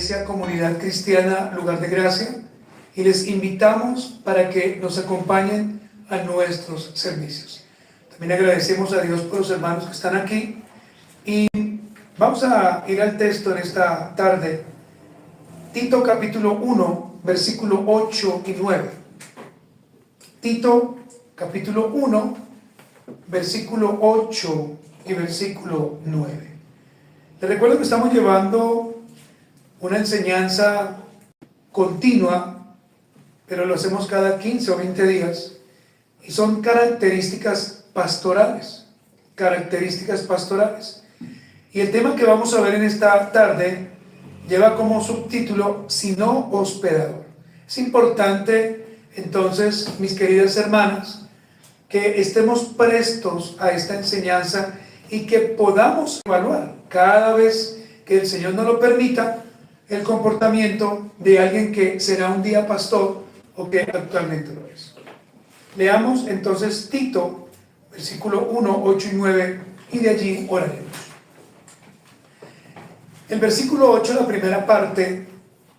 Iglesia Comunidad Cristiana Lugar de Gracia y les invitamos para que nos acompañen a nuestros servicios. También agradecemos a Dios por los hermanos que están aquí y vamos a ir al texto en esta tarde. Tito capítulo 1, versículo 8 y 9. Tito capítulo 1, versículo 8 y versículo 9. Les recuerdo que estamos llevando una enseñanza continua, pero lo hacemos cada 15 o 20 días, y son características pastorales. Características pastorales. Y el tema que vamos a ver en esta tarde lleva como subtítulo, sino hospedador. Es importante, entonces, mis queridas hermanas, que estemos prestos a esta enseñanza y que podamos evaluar cada vez que el Señor nos lo permita el comportamiento de alguien que será un día pastor o que actualmente lo es. Leamos entonces Tito, versículo 1, 8 y 9, y de allí oraremos. El versículo 8, la primera parte,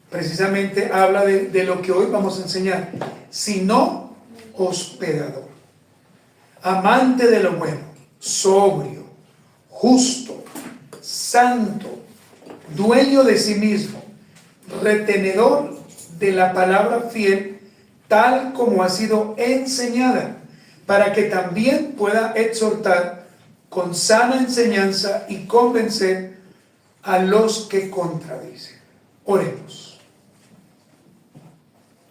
precisamente habla de lo que hoy vamos a enseñar, sino hospedador, amante de lo bueno, sobrio, justo, santo, dueño de sí mismo, retenedor de la palabra fiel, tal como ha sido enseñada, para que también pueda exhortar con sana enseñanza y convencer a los que contradicen. Oremos.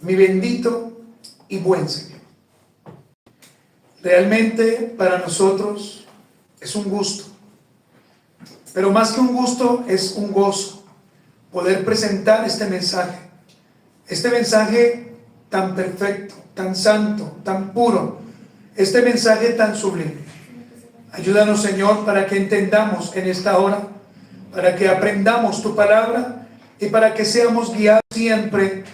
Mi bendito y buen Señor, realmente para nosotros es un gusto, pero más que un gusto es un gozo poder presentar este mensaje tan perfecto, tan santo, tan puro, este mensaje tan sublime. Ayúdanos, Señor, para que entendamos en esta hora, para que aprendamos tu palabra y para que seamos guiados siempre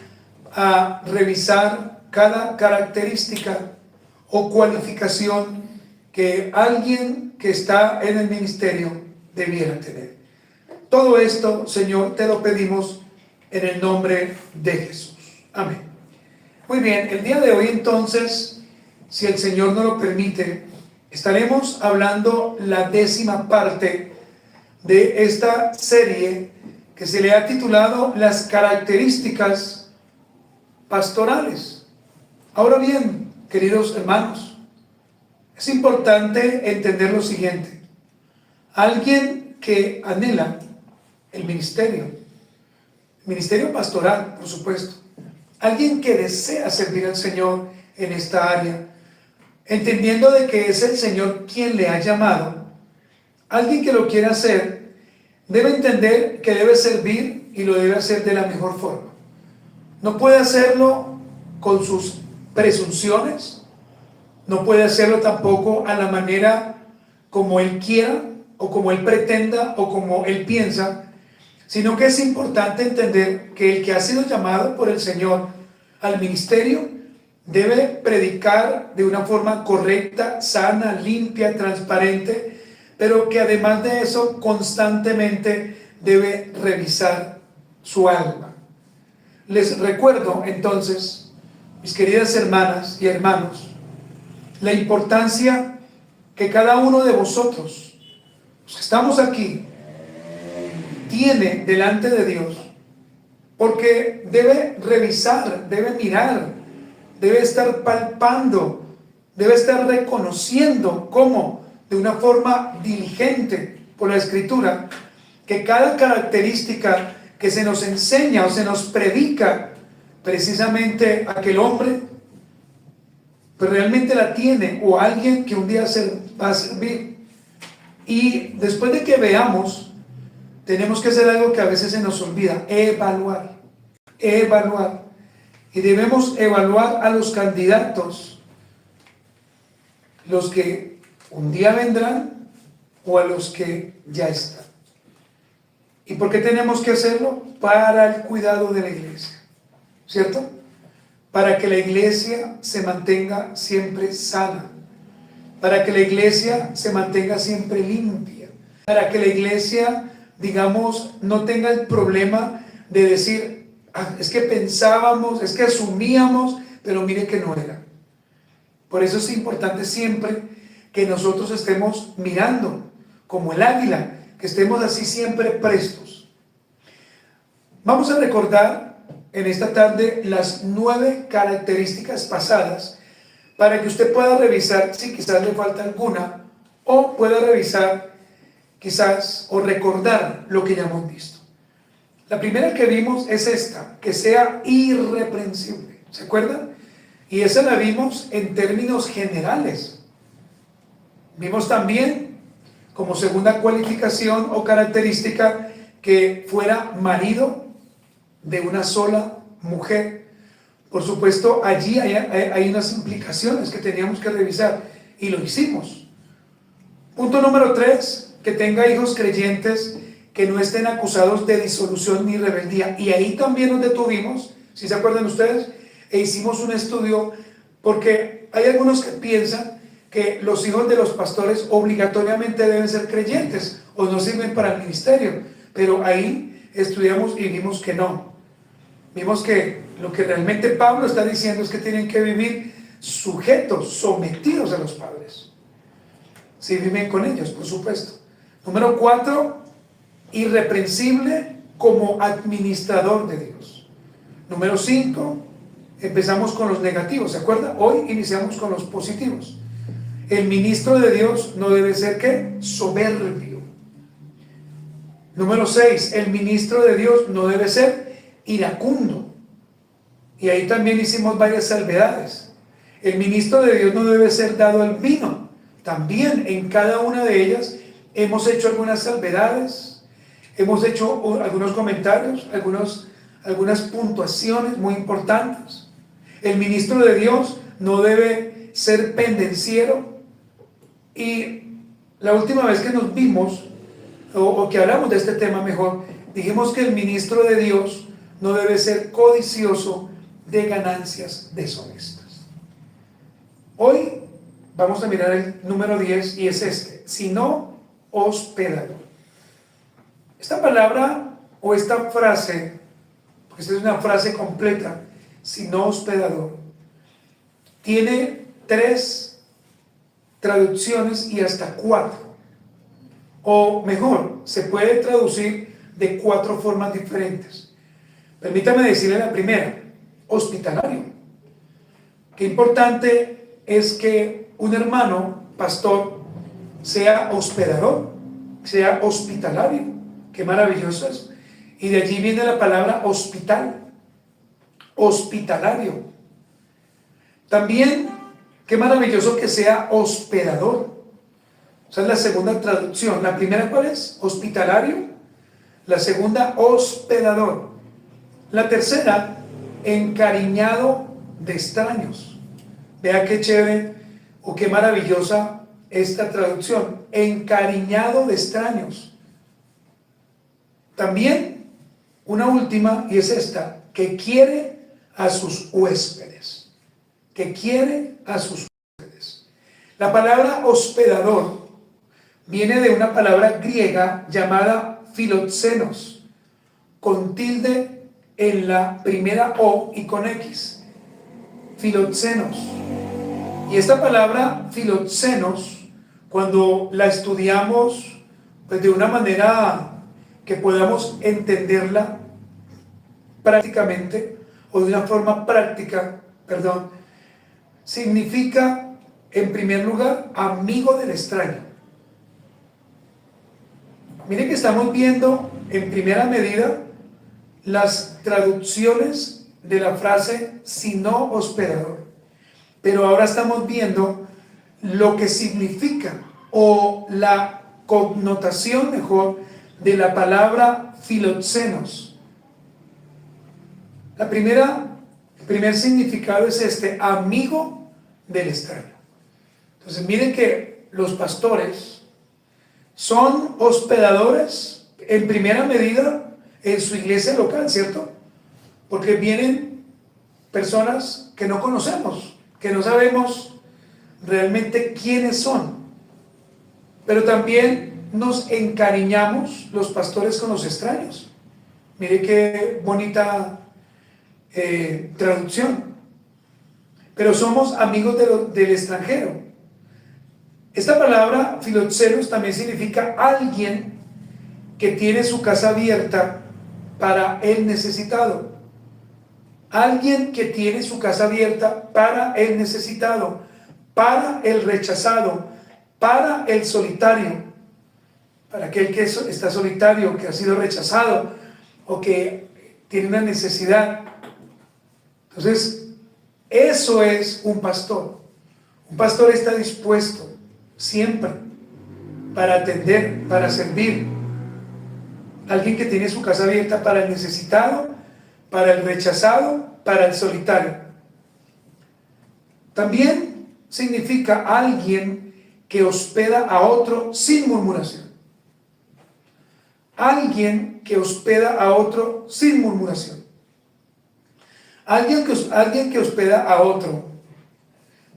a revisar cada característica o cualificación que alguien que está en el ministerio debiera tener. Todo esto, Señor, te lo pedimos en el nombre de Jesús. Amén. Muy bien, el día de hoy entonces, si el Señor nos lo permite, estaremos hablando la 10ª parte de esta serie que se le ha titulado Las características pastorales. Ahora bien, queridos hermanos, es importante entender lo siguiente. Alguien que anhela el ministerio pastoral, por supuesto, alguien que desea servir al Señor en esta área, entendiendo de que es el Señor quien le ha llamado, alguien que lo quiere hacer, debe entender que debe servir y lo debe hacer de la mejor forma. No puede hacerlo con sus presunciones, no puede hacerlo tampoco a la manera como él quiera, o como él pretenda, o como él piensa, sino que es importante entender que el que ha sido llamado por el Señor al ministerio debe predicar de una forma correcta, sana, limpia, transparente, pero que además de eso constantemente debe revisar su alma. Les recuerdo entonces, mis queridas hermanas y hermanos, la importancia que cada uno de vosotros, los que estamos aquí, tiene delante de Dios, porque debe revisar, debe mirar, debe estar palpando, debe estar reconociendo cómo, de una forma diligente por la Escritura, que cada característica que se nos enseña o se nos predica precisamente aquel hombre, pues realmente la tiene, o alguien que un día va a servir. Y después de que veamos, tenemos que hacer algo que a veces se nos olvida: evaluar. Y debemos evaluar a los candidatos, los que un día vendrán o a los que ya están. ¿Y por qué tenemos que hacerlo? Para el cuidado de la iglesia, ¿cierto? Para que la iglesia se mantenga siempre sana, para que la iglesia se mantenga siempre limpia, para que la iglesia, digamos, no tenga el problema de decir, "Ah, es que pensábamos, es que asumíamos, pero mire que no era". Por eso es importante siempre que nosotros estemos mirando como el águila, que estemos así siempre prestos. Vamos a recordar en esta tarde las 9 características pasadas para que usted pueda revisar si quizás le falta alguna o pueda revisar quizás o recordar lo que ya hemos visto. La primera que vimos es esta, que sea irreprensible. ¿Se acuerdan? Y esa la vimos en términos generales. Vimos también como segunda cualificación o característica que fuera marido de una sola mujer. Por supuesto, allí hay unas implicaciones que teníamos que revisar y lo hicimos. Punto número 3, que tenga hijos creyentes que no estén acusados de disolución ni rebeldía. Y ahí también nos detuvimos, si se acuerdan ustedes, e hicimos un estudio, porque hay algunos que piensan que los hijos de los pastores obligatoriamente deben ser creyentes o no sirven para el ministerio, pero ahí estudiamos y vimos que no. Vimos que lo que realmente Pablo está diciendo es que tienen que vivir sujetos, sometidos a los padres. Si viven con ellos, por supuesto. Número 4, irreprensible como administrador de Dios. Número 5, empezamos con los negativos, ¿se acuerda? Hoy iniciamos con los positivos. El ministro de Dios no debe ser, ¿qué? Soberbio. Número 6, el ministro de Dios no debe ser iracundo. Y ahí también hicimos varias salvedades. El ministro de Dios no debe ser dado al vino. También en cada una de ellas hemos hecho algunas salvedades, hemos hecho algunos comentarios, algunas puntuaciones muy importantes. El ministro de Dios no debe ser pendenciero. Y la última vez que nos vimos, o que hablamos de este tema mejor, dijimos que el ministro de Dios no debe ser codicioso de ganancias deshonestas. Hoy vamos a mirar el número 10 y es este, sino hospedador. Esta palabra o esta frase, porque esta es una frase completa, sino hospedador, tiene 3 traducciones y hasta 4. O mejor, se puede traducir de 4 formas diferentes. Permítame decirle la primera, hospitalario. Qué importante es que un hermano pastor sea hospedador, sea hospitalario. Qué maravilloso es. Y de allí viene la palabra hospital, hospitalario. También, qué maravilloso que sea hospedador. Esa es la segunda traducción. La primera, ¿cuál es? Hospitalario. La segunda, hospedador. La tercera, encariñado de extraños. Vea qué chévere o qué maravillosa esta traducción. Encariñado de extraños. También una última, y es esta, que quiere a sus huéspedes. Que quiere a sus huéspedes. La palabra hospedador viene de una palabra griega llamada philoxenos, con tilde en la primera O y con X. Philoxenos. Y esta palabra philoxenos, cuando la estudiamos pues de una manera que podamos entenderla prácticamente, o de una forma práctica, significa en primer lugar amigo del extraño. Miren que estamos viendo en primera medida las traducciones de la frase sino hospedador, pero ahora estamos viendo lo que significa o la connotación mejor de la palabra philoxenos. El primer significado es este, amigo del extraño. Entonces miren que los pastores son hospedadores en primera medida en su iglesia local, ¿cierto? Porque vienen personas que no conocemos, que no sabemos realmente quiénes son. Pero también nos encariñamos los pastores con los extraños. Mire qué bonita traducción. Pero somos amigos del extranjero. Esta palabra filoxeros también significa alguien que tiene su casa abierta para el necesitado. Alguien que tiene su casa abierta para el necesitado, para el rechazado, para el solitario, para aquel que está solitario, que ha sido rechazado o que tiene una necesidad. Entonces, eso es un pastor. Un pastor está dispuesto siempre para atender, para servir. Alguien que tiene su casa abierta para el necesitado, para el rechazado, para el solitario. También significa alguien que hospeda a otro sin murmuración. Alguien que hospeda a otro sin murmuración. Alguien que hospeda a otro,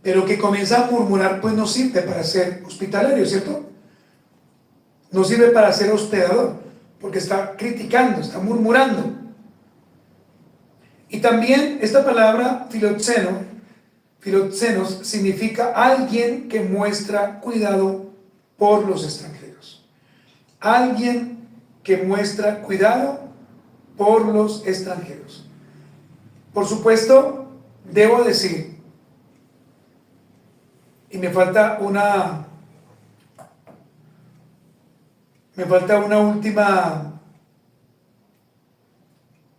pero que comienza a murmurar, pues no sirve para ser hospitalario, ¿cierto? No sirve para ser hospedador, porque está criticando, está murmurando. Y también esta palabra filoxenos, significa alguien que muestra cuidado por los extranjeros. Alguien que muestra cuidado por los extranjeros. Por supuesto, debo decir, y me falta un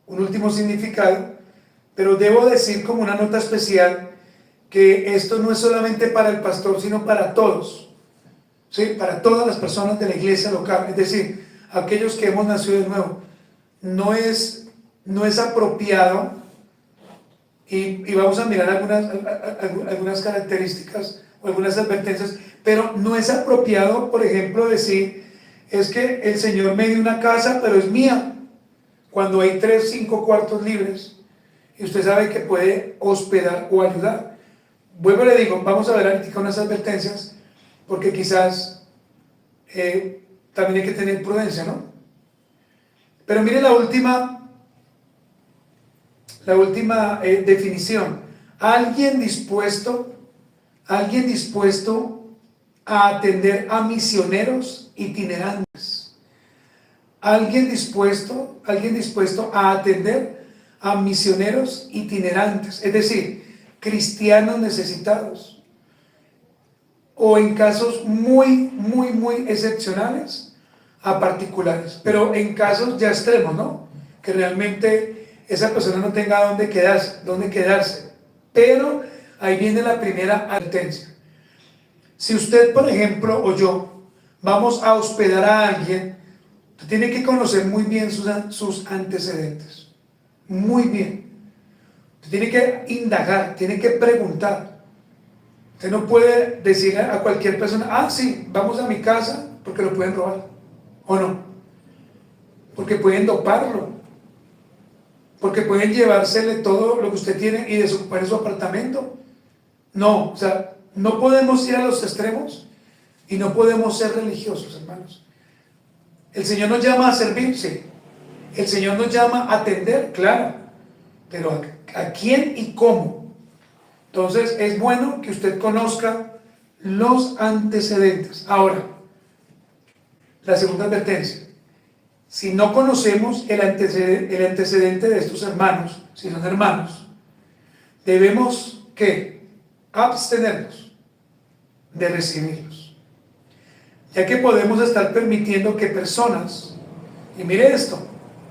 último significado, pero debo decir como una nota especial que esto no es solamente para el pastor, sino para todos, ¿sí? Para todas las personas de la iglesia local, es decir, aquellos que hemos nacido de nuevo. No es apropiado, y vamos a mirar algunas características o algunas advertencias, pero no es apropiado, por ejemplo, decir, es que el Señor me dio una casa, pero es mía, cuando hay 3, 5 cuartos libres, y usted sabe que puede hospedar o ayudar. Vuelvo y le digo, vamos a ver ahorita unas advertencias, porque quizás también hay que tener prudencia, ¿no? Pero mire la última definición. Alguien dispuesto a atender a misioneros itinerantes. Alguien dispuesto a atender a misioneros itinerantes, es decir, cristianos necesitados, o en casos muy excepcionales, a particulares, pero en casos ya extremos, ¿no? Que realmente esa persona no tenga dónde quedarse. Pero ahí viene la primera advertencia. Si usted, por ejemplo, o yo, vamos a hospedar a alguien, usted tiene que conocer muy bien sus antecedentes. Muy bien. Usted tiene que indagar, tiene que preguntar. Usted no puede decir a cualquier persona, ah, sí, vamos a mi casa, porque lo pueden robar. ¿O no? Porque pueden doparlo. Porque pueden llevársele todo lo que usted tiene y desocupar su apartamento. No, o sea, no podemos ir a los extremos y no podemos ser religiosos, hermanos. El Señor nos llama a servir, sí. El Señor nos llama a atender, claro. Pero ¿a quién y cómo? Entonces es bueno que usted conozca los antecedentes. Ahora, la segunda advertencia. Si no conocemos el antecedente de estos hermanos, si son hermanos, debemos, ¿qué? Abstenernos de recibirlos. Ya que podemos estar permitiendo que personas, y mire esto,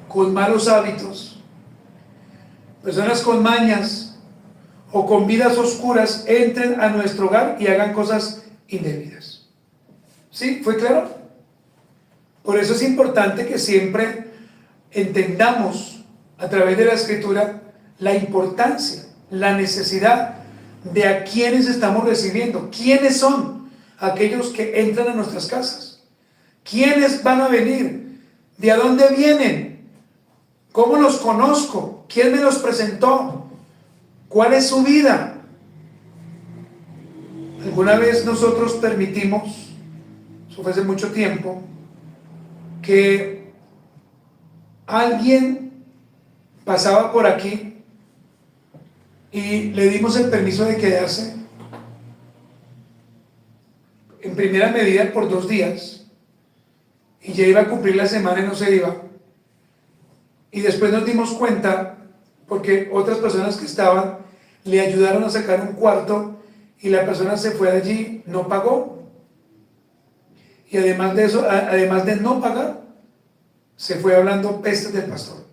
con malos hábitos, personas con mañas o con vidas oscuras, entren a nuestro hogar y hagan cosas indebidas. ¿Sí? ¿Fue claro? Por eso es importante que siempre entendamos a través de la Escritura la importancia, la necesidad de a quienes estamos recibiendo. ¿Quiénes son aquellos que entran a nuestras casas? ¿Quiénes van a venir? ¿De a dónde vienen? ¿Cómo los conozco? ¿Quién me los presentó? ¿Cuál es su vida? Alguna vez nosotros permitimos, eso fue hace mucho tiempo, que alguien pasaba por aquí y le dimos el permiso de quedarse en primera medida por 2 días, y ya iba a cumplir la semana y no se iba. Y después nos dimos cuenta, porque otras personas que estaban le ayudaron a sacar un cuarto, y la persona se fue de allí, no pagó, y además de eso, además de no pagar, se fue hablando pestes del pastor,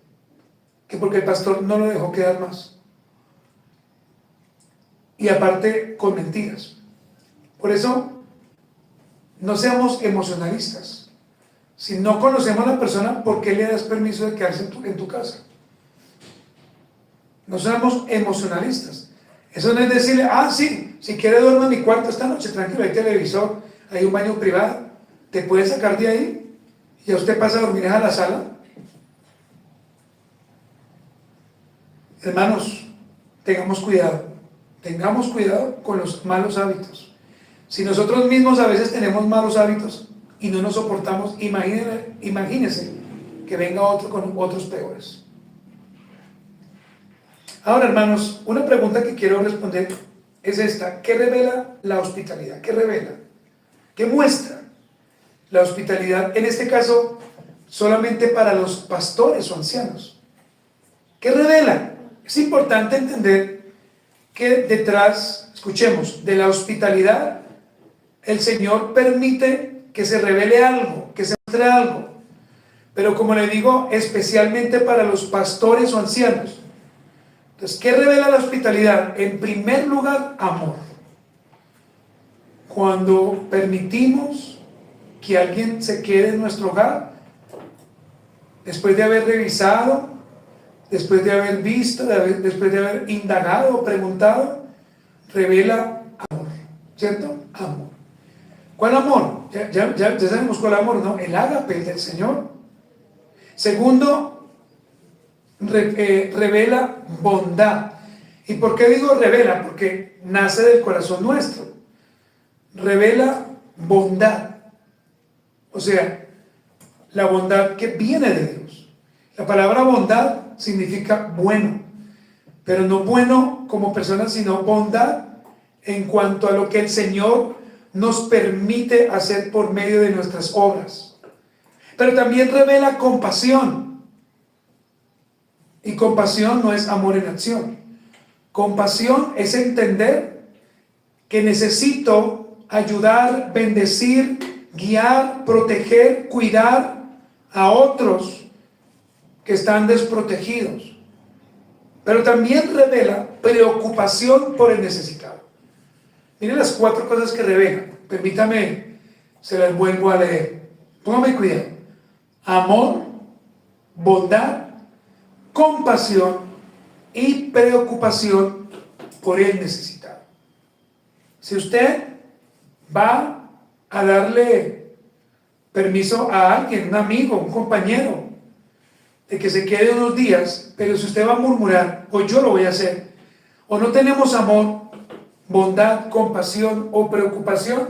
que porque el pastor no lo dejó quedar más, y aparte con mentiras. Por eso, no seamos emocionalistas. Si no conocemos a la persona, ¿por qué le das permiso de quedarse en tu casa? No seamos emocionalistas. Eso no es decirle, sí, si quiere duerma en mi cuarto esta noche, tranquilo, hay televisor, hay un baño privado, te puede sacar de ahí y ya usted pasa a dormir a la sala. Hermanos, tengamos cuidado con los malos hábitos. Si nosotros mismos a veces tenemos malos hábitos y no nos soportamos, imagínense que venga otro con otros peores. Ahora, hermanos, una pregunta que quiero responder es esta: ¿qué revela la hospitalidad? ¿Qué revela? ¿Qué muestra la hospitalidad? En este caso, solamente para los pastores o ancianos. ¿Qué revela? Es importante entender que detrás, escuchemos, de la hospitalidad, el Señor permite que se revele algo, que se muestre algo. Pero como le digo, especialmente para los pastores o ancianos. Entonces, ¿qué revela la hospitalidad? En primer lugar, amor. Cuando permitimos que alguien se quede en nuestro hogar, después de haber revisado, después de haber visto, después de haber indagado o preguntado, revela amor, ¿cierto? Amor. ¿Cuál amor? Ya sabemos cuál amor, ¿no? El ágape del Señor. Segundo, revela bondad. ¿Y por qué digo revela? Porque nace del corazón nuestro. Revela bondad. O sea, la bondad que viene de Dios. La palabra bondad significa bueno, pero no bueno como persona, sino bondad en cuanto a lo que el Señor nos permite hacer por medio de nuestras obras. Pero también revela compasión. Y compasión no es amor en acción. Compasión es entender que necesito ayudar, bendecir, guiar, proteger, cuidar a otros que están desprotegidos. Pero también revela preocupación por el necesitado. Miren las 4 cosas que revela. Permítame, se las vuelvo a leer. Póngame cuidado. Amor, bondad, compasión y preocupación por el necesitado. Si usted va a darle permiso a alguien, un amigo, un compañero, de que se quede unos días, pero si usted va a murmurar, o yo lo voy a hacer, o no tenemos amor, bondad, compasión o preocupación,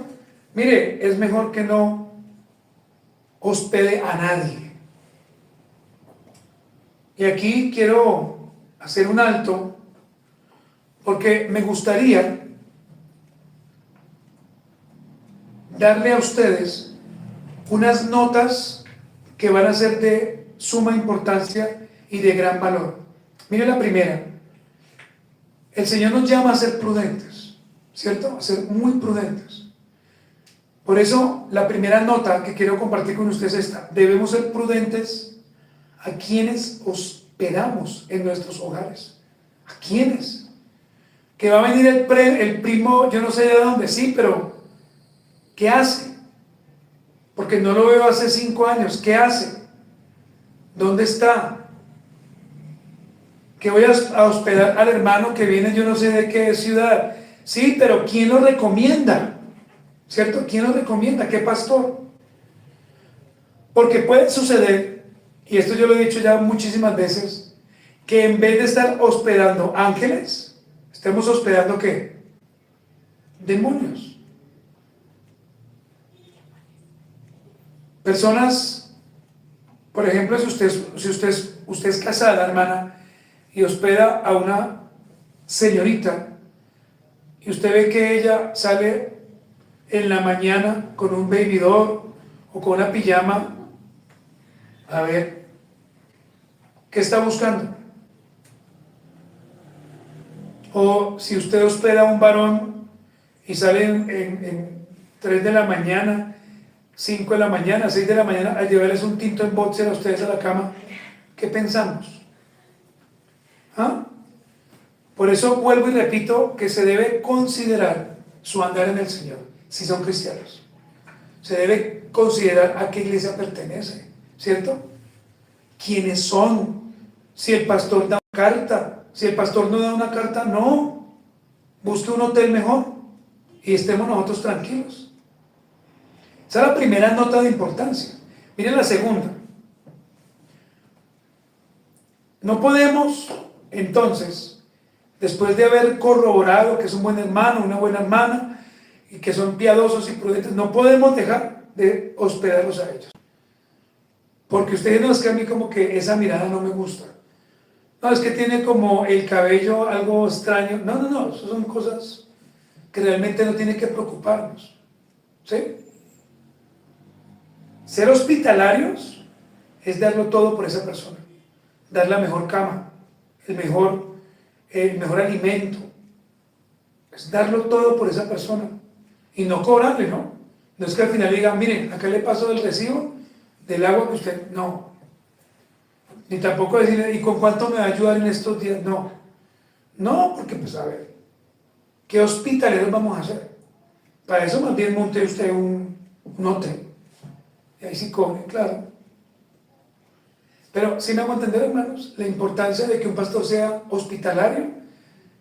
mire, es mejor que no hospede a nadie. Y aquí quiero hacer un alto, porque me gustaría darle a ustedes unas notas que van a ser de suma importancia y de gran valor. Mire la primera. El Señor nos llama a ser prudentes, ¿cierto? A ser muy prudentes. Por eso, la primera nota que quiero compartir con ustedes es esta: debemos ser prudentes a quienes hospedamos en nuestros hogares. ¿A quiénes? Que va a venir el primo, yo no sé de dónde, sí, pero ¿qué hace? Porque no lo veo hace 5 años. ¿Qué hace? ¿Dónde está? Que voy a hospedar al hermano que viene yo no sé de qué ciudad. Sí, pero ¿quién lo recomienda? ¿Cierto? ¿Quién lo recomienda? ¿Qué pastor? Porque puede suceder, y esto yo lo he dicho ya muchísimas veces, que en vez de estar hospedando ángeles, estemos hospedando ¿qué? Demonios. Personas, por ejemplo, si usted es casada, hermana, y hospeda a una señorita y usted ve que ella sale en la mañana con un baby doll o con una pijama, a ver, ¿qué está buscando? O si usted hospeda a un varón y sale en 3 de la mañana, 5 de la mañana, 6 de la mañana, a llevarles un tinto en boxer a ustedes a la cama, ¿qué pensamos? ¿Ah? Por eso vuelvo y repito que se debe considerar su andar en el Señor, si son cristianos. Se debe considerar a qué iglesia pertenece, ¿cierto? ¿Quiénes son? Si el pastor da una carta, si el pastor no da una carta, no. Busque un hotel mejor y estemos nosotros tranquilos. Esa es la primera nota de importancia. Miren la segunda. No podemos, entonces, después de haber corroborado que es un buen hermano, una buena hermana, y que son piadosos y prudentes, no podemos dejar de hospedarlos a ellos. Porque ustedes no, es que a mí como que esa mirada no me gusta. No, es que tiene como el cabello algo extraño. No, no, no, eso son cosas que realmente no tienen que preocuparnos. ¿Sí? Ser hospitalarios es darlo todo por esa persona. Dar la mejor cama, el mejor alimento. Es darlo todo por esa persona. Y no cobrarle, ¿no? No es que al final digan, miren, acá le paso el recibo del agua que usted... No. Ni tampoco decirle, ¿y con cuánto me va a ayudar en estos días? No. No, porque pues a ver, ¿qué hospitaleros vamos a hacer? Para eso más bien monte usted un hotel. Y ahí sí cobre, claro. Pero sí me hago entender, hermanos, la importancia de que un pastor sea hospitalario,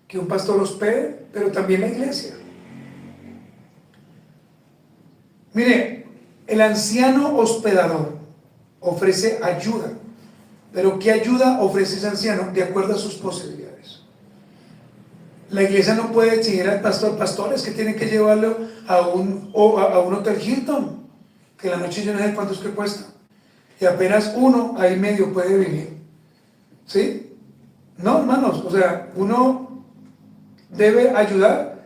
que un pastor hospede, pero también la iglesia. Mire, el anciano hospedador ofrece ayuda, pero ¿qué ayuda ofrece ese anciano? De acuerdo a sus posibilidades. La iglesia no puede exigir al pastor, pastores, que tienen que llevarlo a un hotel Hilton, que la noche yo no sé cuánto es que cuesta, y apenas uno ahí medio puede vivir. ¿Sí? No, hermanos, o sea, uno debe ayudar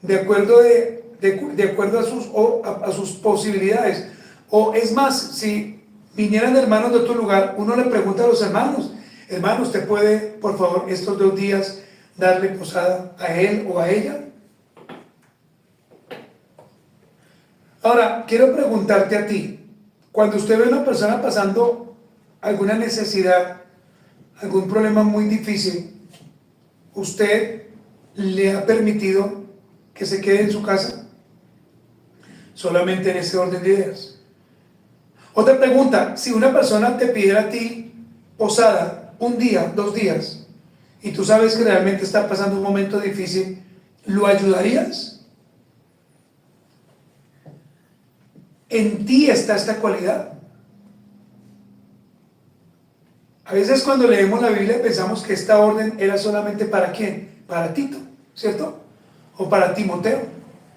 de acuerdo, de acuerdo a sus posibilidades. O es más, si vinieran hermanos de otro lugar, uno le pregunta a los hermanos, hermano, ¿usted puede, por favor, estos 2 días darle posada a él o a ella? Ahora, quiero preguntarte a ti, cuando usted ve a una persona pasando alguna necesidad, algún problema muy difícil, ¿usted le ha permitido que se quede en su casa? Solamente en ese orden de ideas. Otra pregunta, si una persona te pidiera a ti posada 1 día, 2 días, y tú sabes que realmente está pasando un momento difícil, ¿lo ayudarías? ¿En ti está esta cualidad? A veces cuando leemos la Biblia pensamos que esta orden era solamente ¿para quién? Para Tito, ¿cierto? O para Timoteo.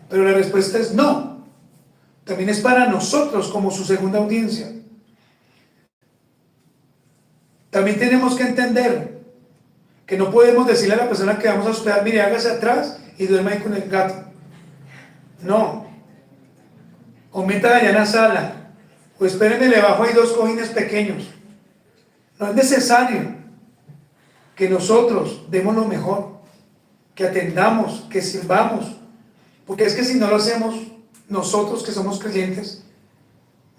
Pero la respuesta es no. También es para nosotros como su segunda audiencia. También tenemos que entender que no podemos decirle a la persona que vamos a hospedar, mire, hágase atrás y duerma ahí con el gato. No. O meta allá en la sala. O espérenme, le bajo ahí 2 cojines pequeños. No es necesario que nosotros demos lo mejor, que atendamos, que sirvamos, porque es que si no lo hacemos, nosotros que somos creyentes,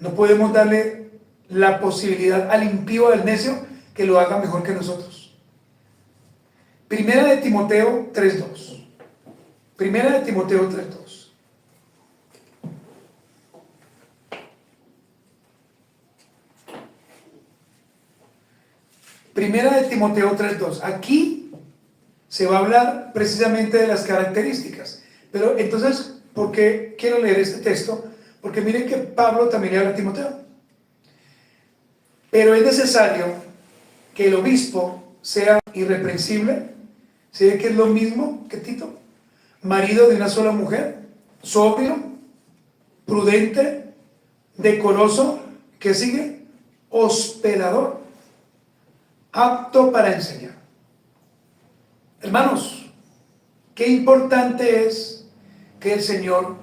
no podemos darle la posibilidad al impío, al necio, que lo haga mejor que nosotros. Primera de Timoteo 3:2. Primera de Timoteo 3:2. Primera de Timoteo 3:2. Aquí se va a hablar precisamente de las características. Pero entonces, ¿por qué quiero leer este texto? Porque miren que Pablo también le habla a Timoteo. Pero es necesario que el obispo sea irreprensible, ¿sí? Que es lo mismo que Tito, marido de una sola mujer, sobrio, prudente, decoroso, ¿qué sigue? Hospedador, apto para enseñar. Hermanos, qué importante es que el Señor,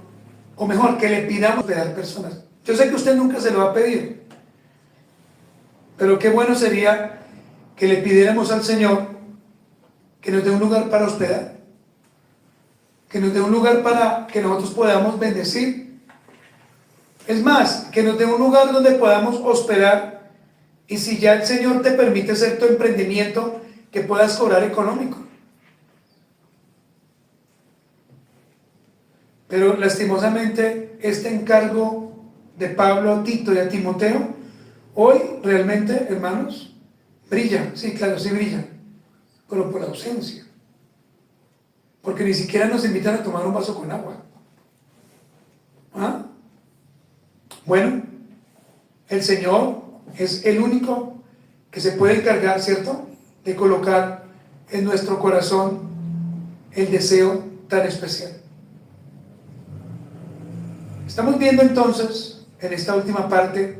o mejor, que le pidamos hospedar personas. Yo sé que usted nunca se lo va a pedir, pero qué bueno sería que le pidiéramos al Señor que nos dé un lugar para hospedar, que nos dé un lugar para que nosotros podamos bendecir. Es más, que nos dé un lugar donde podamos hospedar, y si ya el Señor te permite hacer tu emprendimiento, que puedas cobrar económico. Pero lastimosamente este encargo de Pablo a Tito y a Timoteo, hoy realmente, hermanos, brilla. Sí, claro, sí brilla, pero por ausencia. Porque ni siquiera nos invitan a tomar un vaso con agua. ¿Ah? Bueno, el Señor es el único que se puede encargar, ¿cierto?, de colocar en nuestro corazón el deseo tan especial. Estamos viendo entonces, en esta última parte,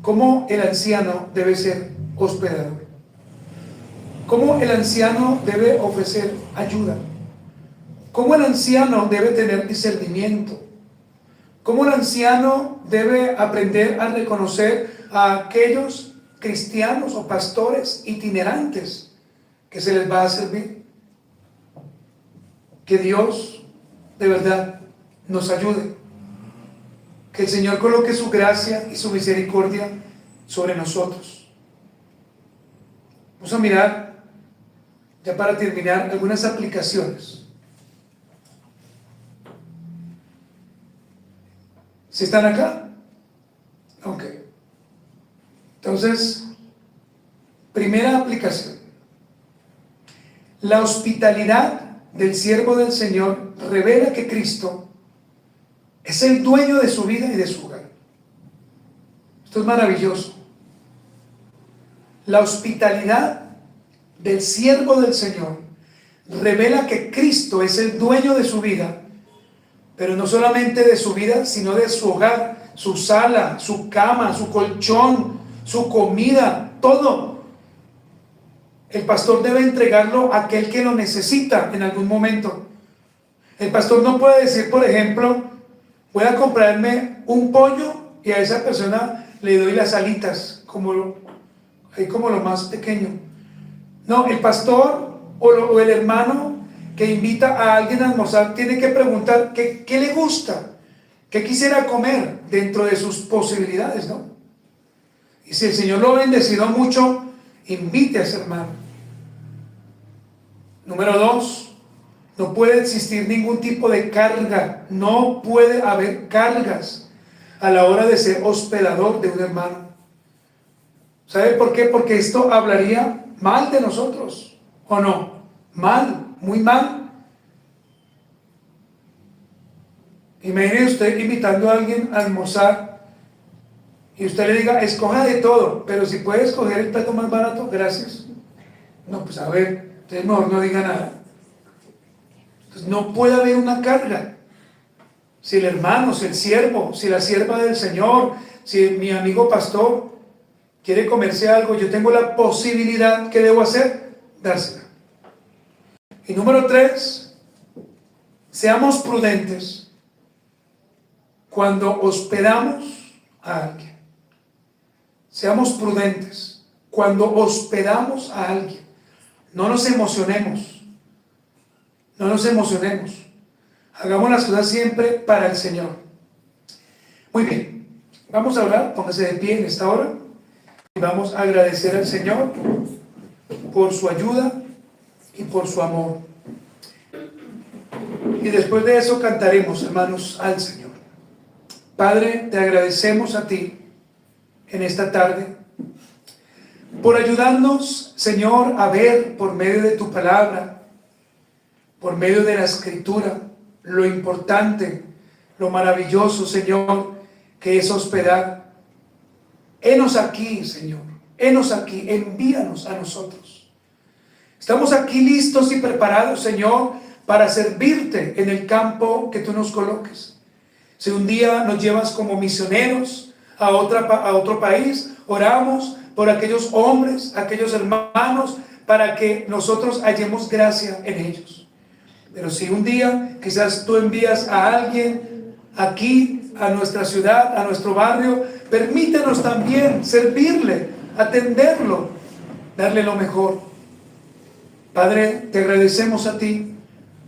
cómo el anciano debe ser hospedador, cómo el anciano debe ofrecer ayuda, cómo el anciano debe tener discernimiento, cómo el anciano debe aprender a reconocer a aquellos cristianos o pastores itinerantes que se les va a servir. Que Dios de verdad nos ayude, que el Señor coloque su gracia y su misericordia sobre nosotros. Vamos a mirar, ya para terminar, algunas aplicaciones. ¿Sí están acá? Ok. Entonces, primera aplicación. La hospitalidad del siervo del Señor revela que Cristo es el dueño de su vida y de su hogar. Esto es maravilloso. La hospitalidad del siervo del Señor revela que Cristo es el dueño de su vida, pero no solamente de su vida, sino de su hogar, su sala, su cama, su colchón, su comida, todo. El pastor debe entregarlo a aquel que lo necesita en algún momento. El pastor no puede decir, por ejemplo, voy a comprarme un pollo y a esa persona le doy las alitas, como lo más pequeño. No, el pastor o el hermano que invita a alguien a almorzar tiene que preguntar qué le gusta, qué quisiera comer dentro de sus posibilidades, ¿no? Y si el Señor lo ha bendecido mucho, invite a ese hermano. Número 2, no puede existir ningún tipo de carga, no puede haber cargas a la hora de ser hospedador de un hermano. ¿Sabe por qué? Porque esto hablaría mal de nosotros, ¿o no? Mal, muy mal. Imagine usted invitando a alguien a almorzar y usted le diga, escoja de todo, pero si puede escoger el plato más barato, gracias. No, pues a ver, entonces mejor no diga nada. Entonces no puede haber una carga. Si el hermano, si el siervo, si la sierva del Señor, si mi amigo pastor quiere comerse algo, yo tengo la posibilidad, ¿qué debo hacer? Dársela. Y número 3, seamos prudentes cuando hospedamos a alguien. Seamos prudentes cuando hospedamos a alguien. No nos emocionemos. No nos emocionemos. Hagamos las cosas siempre para el Señor. Muy bien. Vamos a orar. Póngase de pie en esta hora. Y vamos a agradecer al Señor por su ayuda y por su amor. Y después de eso cantaremos, hermanos, al Señor. Padre, te agradecemos a ti en esta tarde por ayudarnos, Señor, a ver por medio de tu palabra, por medio de la Escritura, lo importante, lo maravilloso, Señor, que es hospedar. Henos aquí, Señor, henos aquí, envíanos a nosotros. Estamos aquí listos y preparados, Señor, para servirte en el campo que tú nos coloques. Si un día nos llevas como misioneros a otro país, oramos por aquellos hombres, aquellos hermanos, para que nosotros hallemos gracia en ellos. Pero si un día quizás tú envías a alguien aquí, a nuestra ciudad, a nuestro barrio, permítenos también servirle, atenderlo, darle lo mejor. Padre, te agradecemos a ti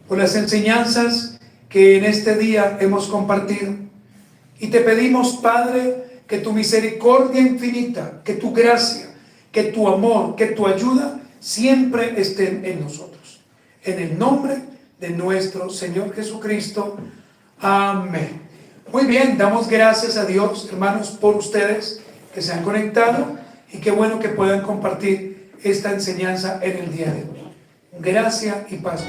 por las enseñanzas que en este día hemos compartido. Y te pedimos, Padre, que tu misericordia infinita, que tu gracia, que tu amor, que tu ayuda siempre estén en nosotros. En el nombre de nuestro Señor Jesucristo. Amén. Muy bien, damos gracias a Dios, hermanos, por ustedes que se han conectado y qué bueno que puedan compartir esta enseñanza en el día de hoy. Gracia y paz.